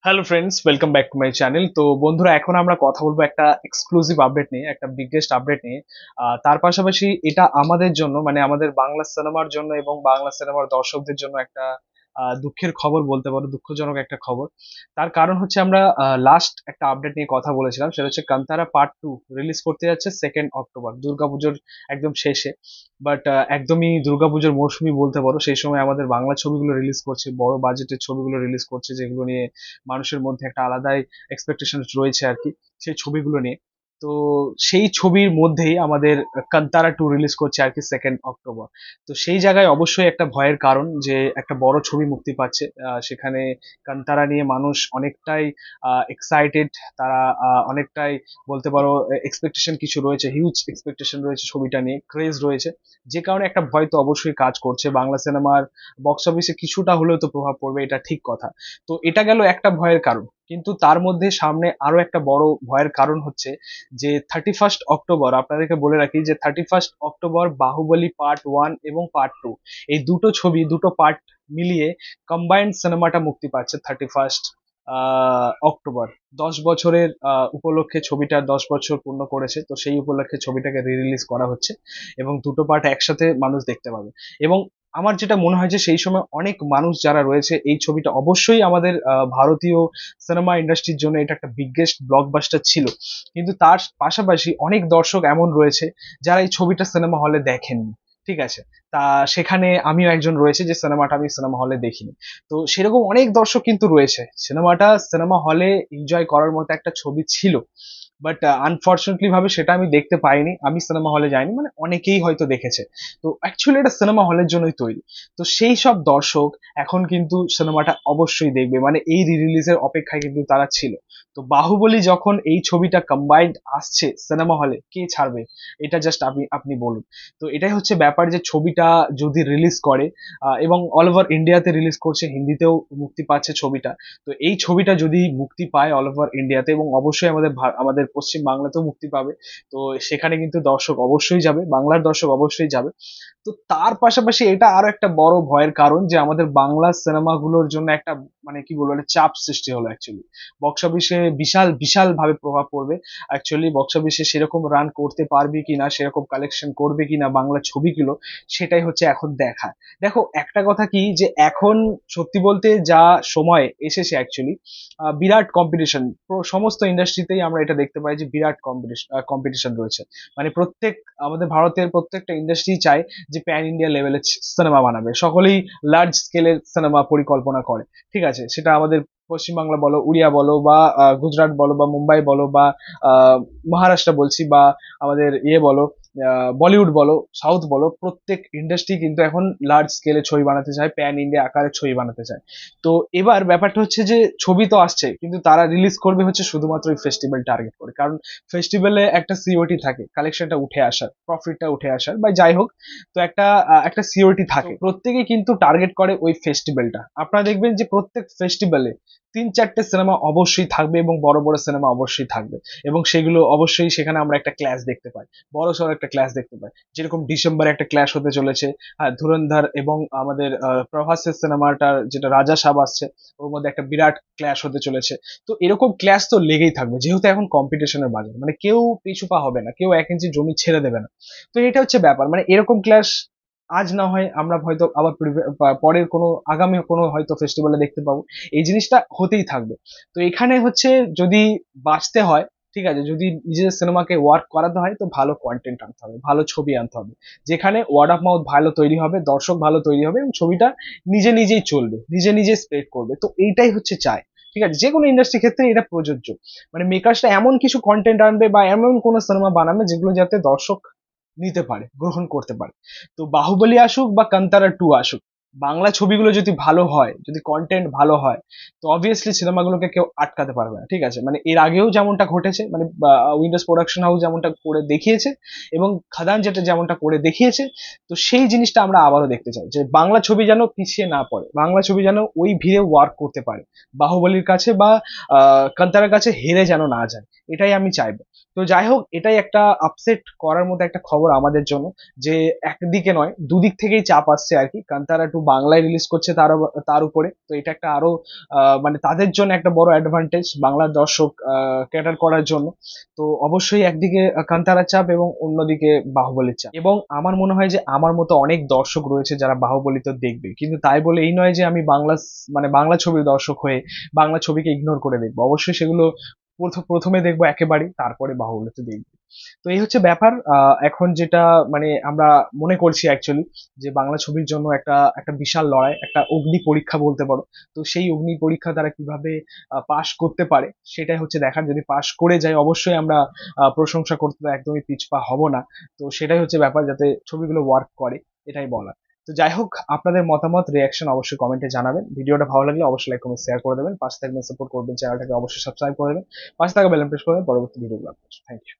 Hello friends, welcome back to my channel. তো বন্ধুরা, এখন আমরা কথা বলবো একটা এক্সক্লুসিভ আপডেট নিয়ে, একটা বিগেস্ট আপডেট নিয়ে। তার পাশাপাশি এটা আমাদের জন্য, মানে আমাদের বাংলা সিনেমার জন্য এবং বাংলা সিনেমার দর্শকদের জন্য একটা দুঃখের খবর বলতে পারো, দুঃখজনক একটা খবর। তার কারণ হচ্ছে আমরা লাস্ট একটা আপডেট নিয়ে কথা বলেছিলাম, সেটা হচ্ছে কান্তারা পার্ট 2 রিলিজ করতে যাচ্ছে 2 অক্টোবর, দুর্গাপুজোর একদম শেষে। বাট একদমই দুর্গাপুজোর মৌসুমি বলতে পারো, সেই সময় আমাদের বাংলা ছবিগুলো রিলিজ করছে, বড় বাজেটের ছবিগুলো রিলিজ করছে, যেগুলো নিয়ে মানুষের মধ্যে একটা আলাদাই এক্সপেকটেশন রয়েছে আর কি, সেই ছবিগুলো নিয়ে। তো সেই ছবির মধ্যেই আমাদের কান্তারা 2 রিলিজ করছে আর কি 2 অক্টোবর। তো সেই জায়গায় অবশ্যই একটা ভয়ের কারণ যে একটা বড় ছবি মুক্তি পাচ্ছে, সেখানে কান্তারা নিয়ে মানুষ অনেকটাই এক্সাইটেড। তারা অনেকটাই বলতে পারো এক্সপেকটেশন কিছু রয়েছে, হিউজ এক্সপেকটেশন রয়েছে, ছবিটা নিয়ে ক্রেজ রয়েছে। যে কারণে একটা ভয় তো অবশ্যই কাজ করছে, বাংলা সিনেমার বক্স অফিসে কিছুটা হলেও তো প্রভাব পড়বে, এটা ঠিক কথা। তো এটা গেল একটা ভয়ের কারণ, কিন্তু তার মধ্যে সামনে আরো একটা বড় ভয়ের কারণ হচ্ছে যে 31 অক্টোবর, আপনাদেরকে বলে রাখি যে 31 অক্টোবর বাহুবলী পার্ট 1 এবং পার্ট 2, এই দুটো ছবি, দুটো পার্ট মিলিয়ে কম্বাইন্ড সিনেমাটা মুক্তি পাচ্ছে 31 অক্টোবর। 10 বছরের উপলক্ষে, ছবিটা 10 বছর পূর্ণ করেছে, তো সেই উপলক্ষে ছবিটাকে রিলিজ করা হচ্ছে এবং দুটো পার্ট একসাথে মানুষ দেখতে পাবে। এবং আমার যেটা মনে হয় যে সেই সময় অনেক মানুষ যারা রয়েছে, এই ছবিটা অবশ্যই আমাদের ভারতীয় সিনেমা ইন্ডাস্ট্রির জন্য এটা একটা বিগেস্ট ব্লকবাস্টার ছিল, কিন্তু তার পাশাপাশি অনেক দর্শক এমন রয়েছে যারা এই ছবিটা সিনেমা হলে দেখেননি। ঠিক আছে, তা সেখানে আমিও একজন রয়েছে যে সিনেমাটা আমি সিনেমা হলে দেখিনি। তো সেরকম অনেক দর্শক কিন্তু রয়েছে, সিনেমাটা সিনেমা হলে এনজয় করার মতো একটা ছবি ছিল, বাট আনফর্চুনেটলি ভাবে সেটা আমি দেখতে পাইনি, আমি সিনেমা হলে যাইনি, মানে অনেকেই হয়তো দেখেছে। তো অ্যাকচুয়ালি এটা সিনেমা হলের জন্যই তৈরি। তো সেই সব দর্শক এখন কিন্তু সিনেমাটা অবশ্যই দেখবে, মানে এই রিলিজের অপেক্ষায় কিন্তু তারা ছিল। তো বাহুবলী যখন এই ছবিটা কম্বাইন্ড আসছে সিনেমা হলে, কে ছাড়বে? এটা জাস্ট আপনি আপনি বলুন। তো এটাই হচ্ছে ব্যাপার, যে ছবিটা যদি রিলিজ করে এবং অল ওভার ইন্ডিয়াতে রিলিজ করছে, হিন্দিতেও মুক্তি পাচ্ছে ছবিটা। তো এই ছবিটা যদি মুক্তি পায় অল ওভার ইন্ডিয়াতে, এবং অবশ্যই আমাদের পশ্চিম বাংলাতেও মুক্তি পাবে, তো সেখানে কিন্তু দর্শক অবশ্যই যাবে, বাংলার দর্শক অবশ্যই যাবে। তো তার পাশাপাশি এটা আরো একটা বড় ভয়ের কারণ যে আমাদের বাংলা সিনেমাগুলোর জন্য একটা, মানে কি বলবো, একটা চাপ সৃষ্টি হলো অ্যাকচুয়ালি। বক্স অফিসে বিশাল বিশাল ভাবে প্রভাব পড়বে অ্যাকচুয়ালি, বক্স অফিসে সেরকম রান করতে পারবে কিনা, সেরকম কালেকশন করবে কিনা বাংলা ছবিগুলো, সেটাই হচ্ছে এখন দেখা। দেখো, একটা কথা কি, যে এখন সত্যি বলতে যা সময় এসেছে অ্যাকচুয়ালি, বিরাট কম্পিটিশন, সমস্ত ইন্ডাস্ট্রিতেই আমরা এটা দেখতে পাই যে বিরাট কম্পিটিশন রয়েছে। মানে আমাদের ভারতের প্রত্যেকটা ইন্ডাস্ট্রি চায় যে প্যান ইন্ডিয়া লেভেলের সিনেমা বানাবে, সকলেই লার্জ স্কেলের সিনেমা পরিকল্পনা করে। ঠিক আছে, সেটা আমাদের পশ্চিমবাংলা বলো, উড়িয়া বলো, বা গুজরাট বলো, বা মুম্বাই বলো, বা মহারাষ্ট্র বলছি, বা আমাদের বলো, বলিউড বলো, সাউথ বলো, প্রত্যেক ইন্ডাস্ট্রি কিন্তু এখন লার্জ স্কেলে ছবি বানাতে চায়, প্যান ইন্ডিয়া আকারে ছবি বানাতে চায়। তো এবার ব্যাপারটা হচ্ছে যে ছবি তো আসছে, কিন্তু তারা রিলিজ করবে হচ্ছে শুধুমাত্র ওই ফেস্টিভ্যাল টার্গেট করে, কারণ ফেস্টিভ্যালে একটা সিওটি থাকে, কালেকশনটা উঠে আসার, প্রফিটটা উঠে আসার, বা যাই হোক। তো একটা সিওরিটি থাকে, প্রত্যেকেই কিন্তু টার্গেট করে ওই ফেস্টিভ্যালটা। আপনারা দেখবেন যে প্রত্যেক ফেস্টিভ্যালে 3-4টে সিনেমা অবশ্যই থাকবে, এবং বড় বড় সিনেমা অবশ্যই থাকবে, এবং সেগুলো অবশ্যই সেখানে আমরা একটা ক্লাস দেখতে পাই, বড় সড়ো একটা ক্লাস দেখতে পাই। যেরকম ডিসেম্বরে একটা ক্লাস হতে চলেছে, হ্যাঁ, ধুরন্ধর এবং আমাদের প্রভাসের সিনেমাটার যেটা রাজা সাব আসছে, ওর মধ্যে একটা বিরাট ক্লাস হতে চলেছে। তো এরকম ক্লাস তো লেগেই থাকবে, যেহেতু এখন কম্পিটিশনের বাজার, মানে কেউ পিছু পা হবে না, কেউ 1 ইঞ্চি জমি ছেড়ে দেবে না। তো এটা হচ্ছে ব্যাপার, মানে এরকম ক্লাস আজ না হয় আমরা হয়তো আবার পরের কোনো, আগামী কোনো হয়তো ফেস্টিভ্যালে দেখতে পাবো। এই জিনিসটা হতেই থাকবে। তো এখানে হচ্ছে, যদি বাঁচতে হয়, ঠিক আছে, যদি নিজেদের সিনেমাকে ওয়ার্ক করাতে হয়, তো ভালো কন্টেন্ট আনতে হবে, ভালো ছবি আনতে হবে, যেখানে ওয়ার্ড অফ মাউথ ভালো তৈরি হবে, দর্শক ভালো তৈরি হবে, এবং ছবিটা নিজে নিজেই চলবে, নিজে নিজে স্প্রেড করবে। তো এইটাই হচ্ছে চাই। ঠিক আছে, যে কোনো ইন্ডাস্ট্রি ক্ষেত্রে এটা প্রযোজ্য। মানে মেকার্সটা এমন কিছু কন্টেন্ট আনবে, বা এমন কোনো সিনেমা বানাবে যেগুলো যাতে দর্শক নিতে পারে, গ্রহণ করতে পারে। তো বাহুবলী আসুক বা কান্তারা 2 আসুক, বাংলা ছবিগুলো যদি ভালো হয়, যদি কন্টেন্ট ভালো হয়, তো অবভিয়াসলি সিনেমাগুলোকে কেউ আটকাতে পারবে না। ঠিক আছে, মানে এর আগেও যেমনটা ঘটেছে, মানে উইন্ডোজ প্রোডাকশন হাউস যেমনটা করে দেখিয়েছে, এবং খাদান যেটা যেমনটা করে দেখিয়েছে, তো সেই জিনিসটা আমরা আবারও দেখতে চাই, যে বাংলা ছবি যেন পিছিয়ে না পড়ে, বাংলা ছবি যেন ওই ভিড়ে ওয়ার্ক করতে পারে, বাহুবলীর কাছে বা কান্তারার কাছে হেরে যেন না যায়। এটাই আমি চাইবো। তো যাই হোক, এটাই একটা আপসেট করার মতো একটা খবর আমাদের জন্য, যে একদিকে নয় দুদিক থেকেই চাপ আসছে আর কি। কান্তারা টু বাংলায় রিলিজ করছে তার উপরে, তো এটা একটা আরো মানে তাদের জন্য একটা বড় অ্যাডভান্টেজ বাংলার দর্শক ক্যাটার করার জন্য। তো অবশ্যই একদিকে কান্তারার চাপ এবং অন্যদিকে বাহুবলীর চাপ। এবং আমার মনে হয় যে আমার মতো অনেক দর্শক রয়েছে যারা বাহুবলী তো দেখবে, কিন্তু তাই বলে এই নয় যে আমি মানে বাংলা ছবির দর্শক হয়ে বাংলা ছবিকে ইগনোর করে দেখবো। অবশ্যই সেগুলো প্রথমে দেখবো একেবারেই, তারপরে বাহুবলীতে দেখবো। তো এই হচ্ছে ব্যাপার। এখন যেটা মানে আমরা মনে করছি অ্যাকচুয়ালি, যে বাংলা ছবির জন্য একটা একটা বিশাল লড়াই, একটা অগ্নি পরীক্ষা বলতে পারো। তো সেই অগ্নি পরীক্ষা তারা কিভাবে পাশ করতে পারে সেটাই হচ্ছে দেখার। যদি পাশ করে যায় অবশ্যই আমরা প্রশংসা করতে তো একদমই পিছপা হব না। তো সেটাই হচ্ছে ব্যাপার, যাতে ছবিগুলো ওয়ার্ক করে, এটাই বলার। তো যাই হোক, আপনাদের মতামত রিয়াকশন অবশ্যই কমেন্টে জানাবেন। ভিডিওটা ভালো লাগলে অবশ্যই লাইক কমেন্ট শেয়ার করে দেবেন, পাশে থাকবেন সাপোর্ট করবেন, চ্যানেলটাকে অবশ্যই সাবস্ক্রাইব করে দেবেন, পাশে থাকা বেল প্রেস করবেন পরবর্তী ভিডিওগুলো। Thank you.